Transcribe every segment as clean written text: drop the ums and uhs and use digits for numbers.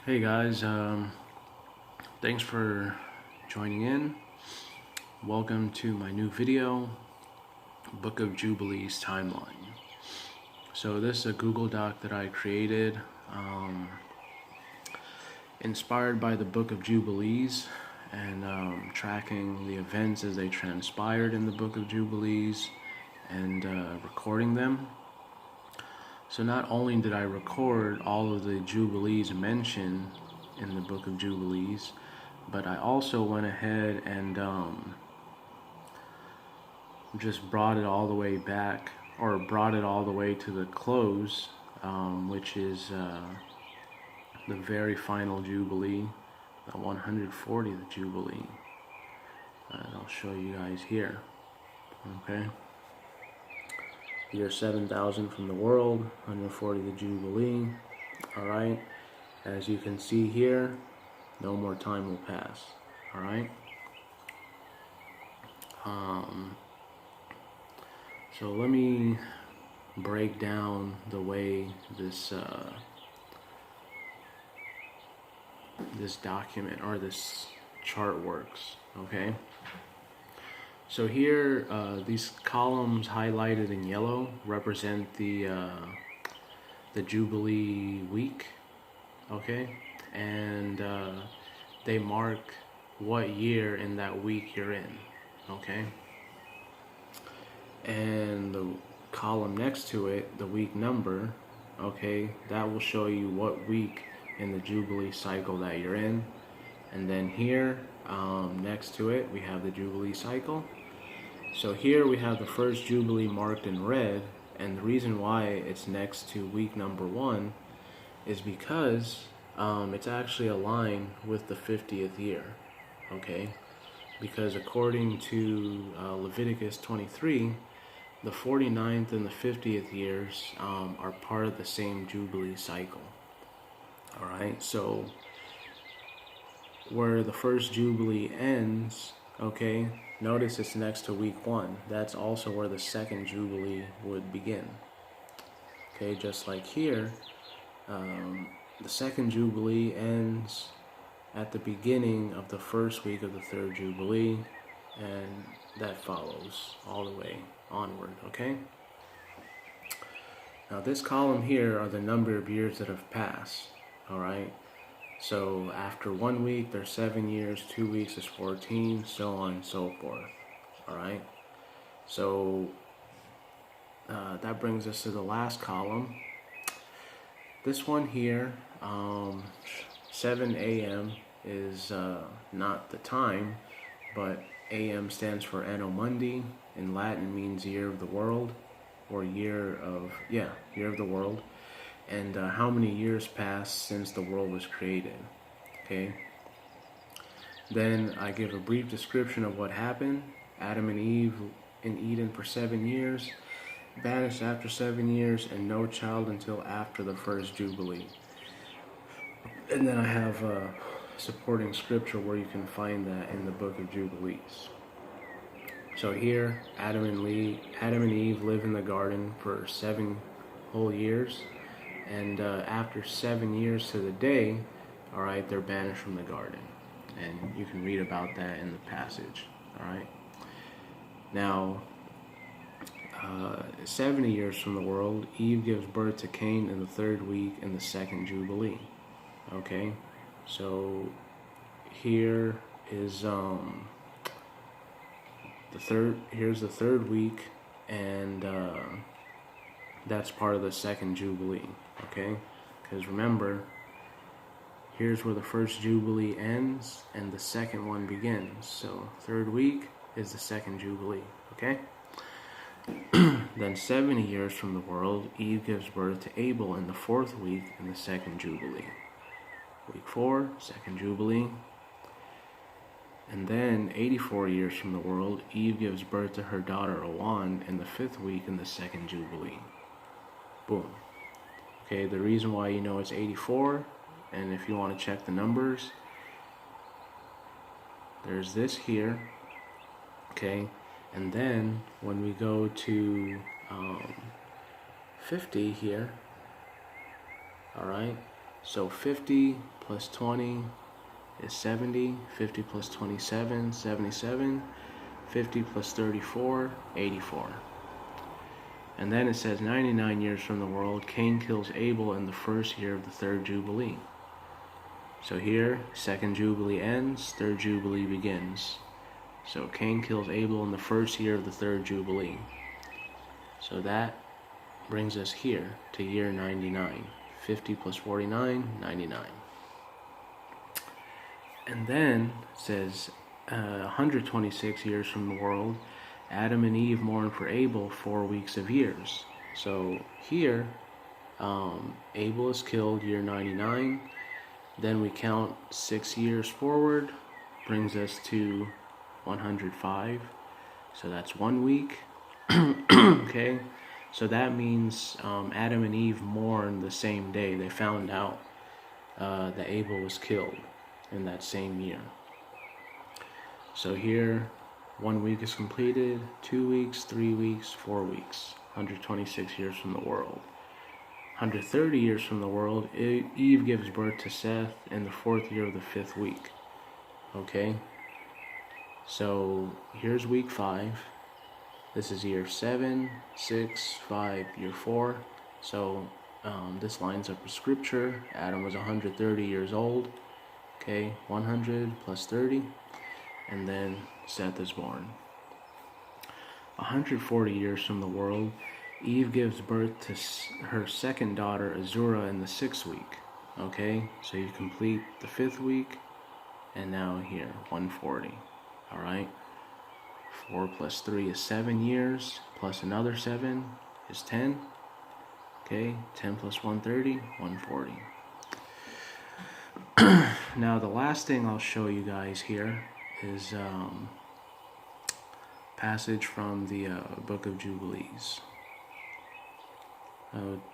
Hey guys, thanks for joining in. Welcome to my new video, Book of Jubilee's Timeline. So this is a Google Doc that I created, inspired by the Book of Jubilees and tracking the events as they transpired in the Book of Jubilees and recording them. So not only did I record all of the Jubilees mentioned in the Book of Jubilees, but I also went ahead and just brought it all the way back, or brought it all the way to the close, which is the very final Jubilee, the 140th Jubilee. And I'll show you guys here. Okay. Year 7,000 from the world, 140 the Jubilee. Alright, as you can see here, no more time will pass. Alright. So let me break down the way this this document or this chart works. Okay. So here, these columns highlighted in yellow represent the Jubilee week, okay, and they mark what year in that week you're in, okay. And the column next to it, the week number, okay, that will show you what week in the Jubilee cycle that you're in. And then here, next to it, we have the Jubilee cycle. So here we have the first Jubilee marked in red, and the reason why it's next to week number 1 is because it's actually aligned with the 50th year, okay? Because according to Leviticus 23, the 49th and the 50th years are part of the same Jubilee cycle, all right? So where the first Jubilee ends, okay, notice it's next to week 1. That's also where the second Jubilee would begin. Okay, just like here, the second Jubilee ends at the beginning of the first week of the third Jubilee, and that follows all the way onward, okay? Now this column here are the number of years that have passed, alright? So after 1 week, there's 7 years, 2 weeks is 14, so on and so forth. Alright? So that brings us to the last column. This one here, 7 a.m. is not the time, but a.m. stands for Anno Mundi. In Latin means year of the world, or year of the world. And how many years passed since the world was created, okay? Then I give a brief description of what happened. Adam and Eve in Eden for 7 years, banished after 7 years, and no child until after the first Jubilee. And then I have a supporting scripture where you can find that in the Book of Jubilees. So here, Adam and Eve live in the garden for 7 whole years. And after 7 years to the day, all right, they're banished from the garden. And you can read about that in the passage, all right? Now, 70 years from the world, Eve gives birth to Cain in the 3rd week in the 2nd Jubilee, okay? So here is here's the 3rd week, and that's part of the 2nd Jubilee, okay? Because remember, here's where the first Jubilee ends and the second one begins. So 3rd week is the 2nd Jubilee, okay? Then 70 years from the world, Eve gives birth to Abel in the 4th week in the 2nd Jubilee. Week 4, 2nd Jubilee. And then 84 years from the world, Eve gives birth to her daughter Owan in the 5th week in the 2nd Jubilee. Boom. Okay, the reason why you know it's 84, and if you want to check the numbers, there's this here, okay, and then when we go to 50 here, alright, So 50 plus 20 is 70. 50 plus 27, 77. 50 plus 34, 84. And then it says 99 years from the world, Cain kills Abel in the first year of the third Jubilee. So here, second Jubilee ends, third Jubilee begins. So Cain kills Abel in the first year of the third Jubilee. So that brings us here to year 99. 50 plus 49, 99. And then it says 126 years from the world, Adam and Eve mourn for Abel 4 weeks of years. So here, Abel is killed year 99. Then we count 6 years forward, brings us to 105. So that's 1 week. Okay, so that means Adam and Eve mourned the same day. They found out that Abel was killed in that same year. So here, 1 week is completed, 2 weeks, 3 weeks, 4 weeks, 126 years from the world. 130 years from the world, Eve gives birth to Seth in the 4th year of the 5th week. Okay? So here's week 5. This is year 7, 6, 5, year 4. So this lines up with scripture. Adam was 130 years old. Okay, 100 plus 30. And then Seth is born. 140 years from the world, Eve gives birth to her second daughter, Azura, in the 6th week. Okay, so you complete the 5th week, and now here, 140. Alright, 4 plus 3 is 7 years, plus another 7 is 10. Okay, 10 plus 130, 140. Now the last thing I'll show you guys here is passage from the book of Jubilees.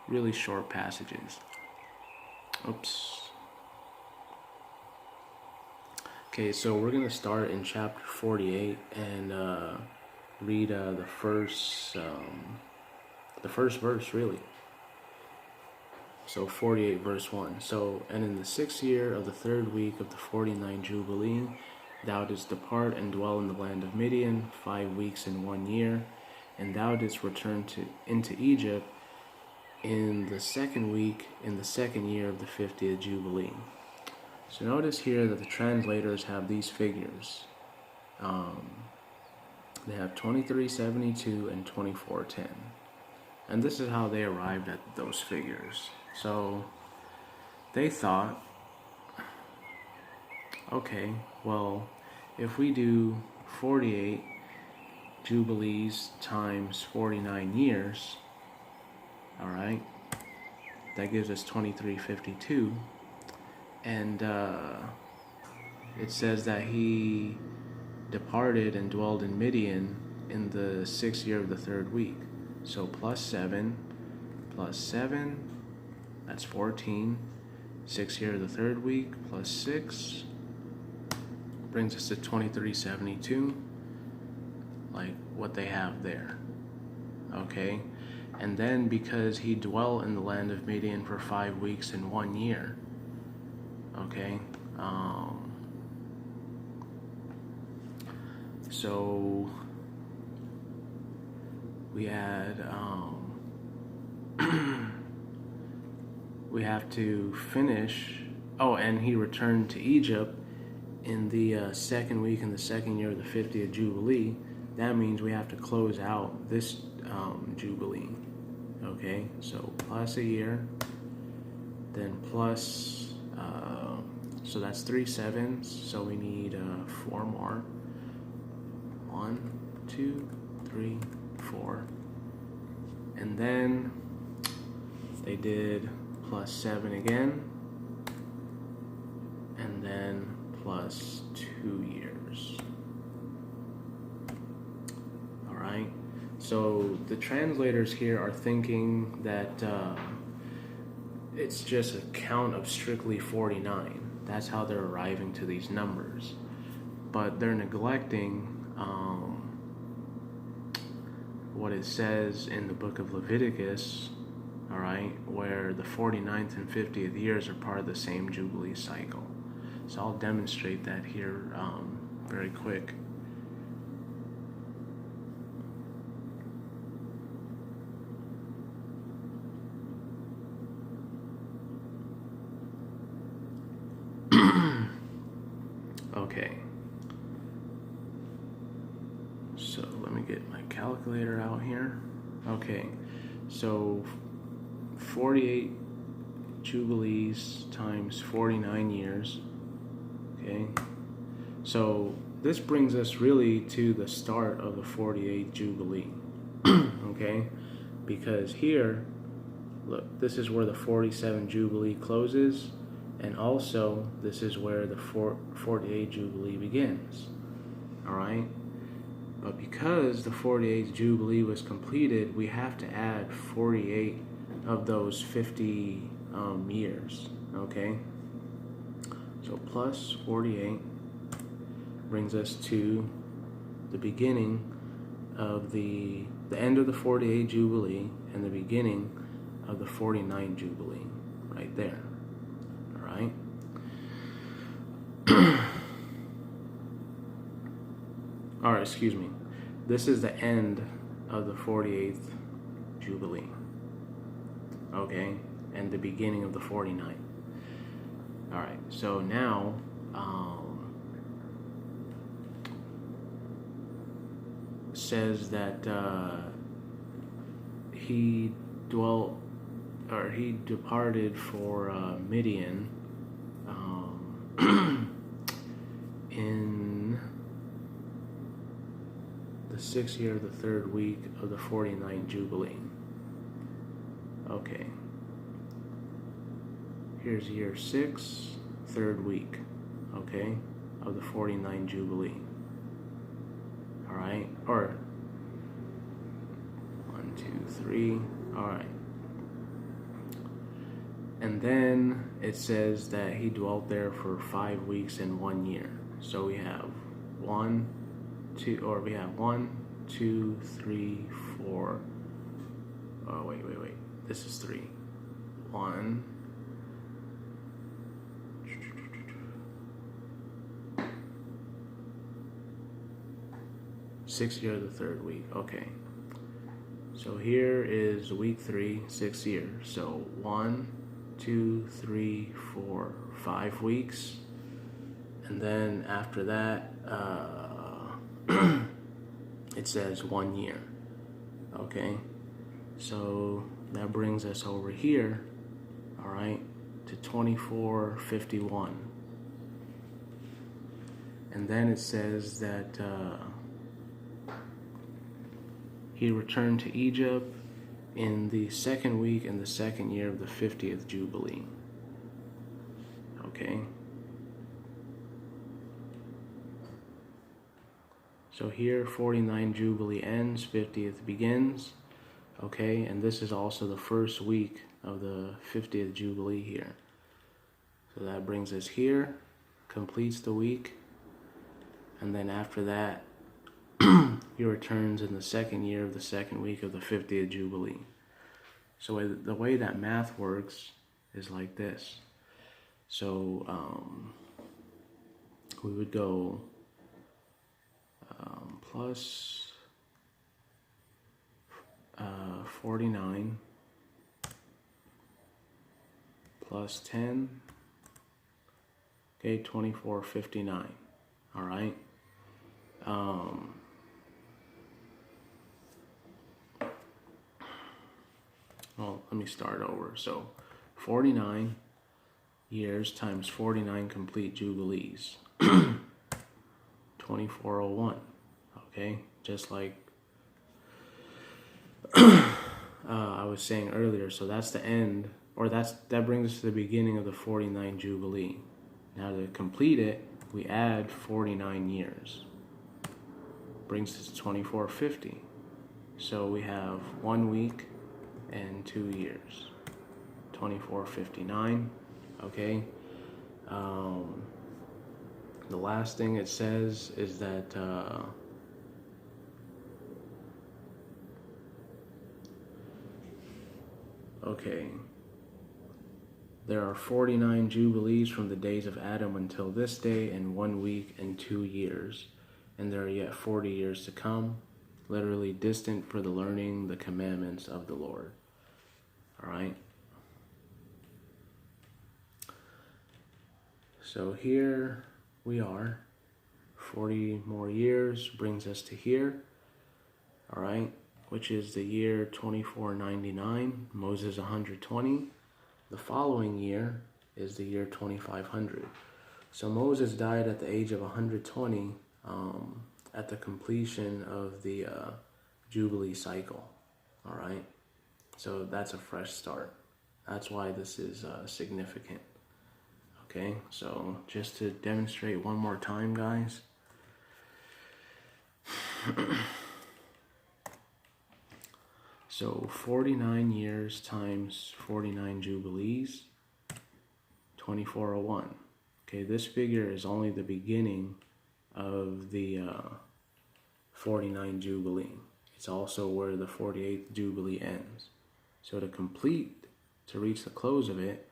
Really short passages. Oops. Okay, so we're going to start in chapter 48 and read the first verse, really. So 48 verse 1. So, and in the 6th year of the 3rd week of the 49th Jubilee, thou didst depart and dwell in the land of Midian 5 weeks and 1 year, and thou didst return into Egypt in the 2nd week, in the 2nd year of the 50th Jubilee. So notice here that the translators have these figures. They have 2372 and 2410. And this is how they arrived at those figures. So they thought, okay, well, if we do 48 Jubilees times 49 years, all right, that gives us 2352. And it says that he departed and dwelled in Midian in the 6th year of the 3rd week. So plus 7, that's 14. 6th year of the 3rd week, plus 6, brings us to 2372, like what they have there. Okay, and then because he dwelt in the land of Midian for 5 weeks and 1 year, okay, so we had we have to finish. Oh, and he returned to Egypt in the 2nd week in the 2nd year of the 50th Jubilee. That means we have to close out this Jubilee. Okay, so plus a year, then plus, so that's 3 7s, so we need 4 more. 1, 2, 3, 4. And then they did plus 7 again, and then plus 2 years. Alright, so the translators here are thinking that it's just a count of strictly 49. That's how they're arriving to these numbers. But they're neglecting what it says in the book of Leviticus, all right, where the 49th and 50th years are part of the same Jubilee cycle. So I'll demonstrate that here very quick. Okay, so let me get my calculator out here. Okay, so 48 Jubilees times 49 years. Okay, so this brings us really to the start of the 48th Jubilee. Okay, because here, look, this is where the 47 Jubilee closes, and also this is where the 48th Jubilee begins. All right, but because the 48th Jubilee was completed, we have to add 48 of those 50 years. Okay, so plus 48 brings us to the beginning of the end of the 48th Jubilee and the beginning of the 49th Jubilee, right there. All right. All right, excuse me. This is the end of the 48th Jubilee. Okay, and the beginning of the 49th. All right, so now says that he departed for Midian in the 6th year of the 3rd week of the 49th Jubilee. Okay. Here's year 6, 3rd week, okay, of the 49th Jubilee. All right, or 1, 2, 3. All right. And then it says that he dwelt there for 5 weeks and 1 year. So we have 1, 2, 3, 4. Oh, wait. This is 3. 1. 6th year of the 3rd week. Okay. So here is week 3, 6th year. So 1, 2, 3, 4, 5 weeks. And then after that, it says 1 year. Okay. So that brings us over here, all right, to 2451. And then it says that he returned to Egypt in the 2nd week in the 2nd year of the 50th Jubilee. Okay. So here 49 Jubilee ends, 50th begins. Okay, and this is also the 1st week of the 50th Jubilee here. So that brings us here, completes the week, and then after that, he returns in the 2nd year of the 2nd week of the 50th Jubilee. So the way that math works is like this. So we would go plus 49 plus 10, okay, 2459. All right. Well, let me start over. So 49 years times 49 complete Jubilees. 2401. Okay, just like I was saying earlier. So that's the end, or that brings us to the beginning of the 49 Jubilee. Now to complete it, we add 49 years. Brings us to 2450. So we have 1 week and 2 years. 2459. Okay. The last thing it says is that Okay. There are 49 Jubilees from the days of Adam until this day, and 1 week and 2 years. And there are yet 40 years to come, literally distant for the learning the commandments of the Lord. All right. So here we are. 40 more years brings us to here. All right. Which is the year 2499. Moses 120. The following year is the year 2500. So Moses died at the age of 120 at the completion of the Jubilee cycle. All right. So that's a fresh start. That's why this is significant. Okay. So just to demonstrate one more time, guys. So 49 years times 49 Jubilees, 2401. Okay, this figure is only the beginning of the 49 Jubilee. It's also where the 48th Jubilee ends. So to reach the close of it,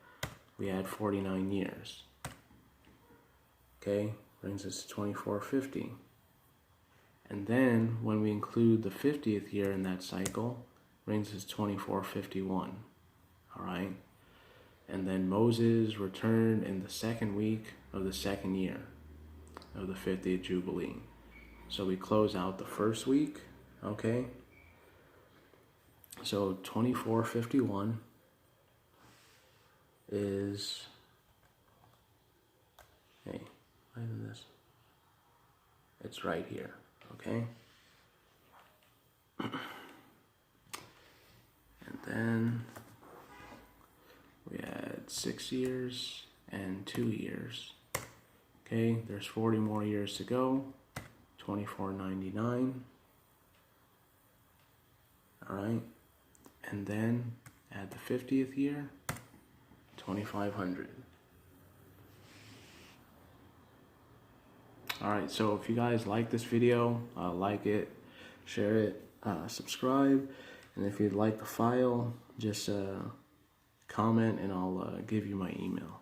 we add 49 years. Okay, brings us to 2450. And then when we include the 50th year in that cycle, brings us 2451. All right. And then Moses returned in the second week of the second year of the 50th Jubilee. So we close out the first week. Okay. So 2451 is, hey, why isn't this? It's right here. Okay. And then we add 6 years and 2 years. Okay, there's 40 more years to go. 2499. All right. And then add the 50th year, 2500. All right, so if you guys like this video, like it, share it, subscribe. And if you'd like the file, just comment and I'll give you my email.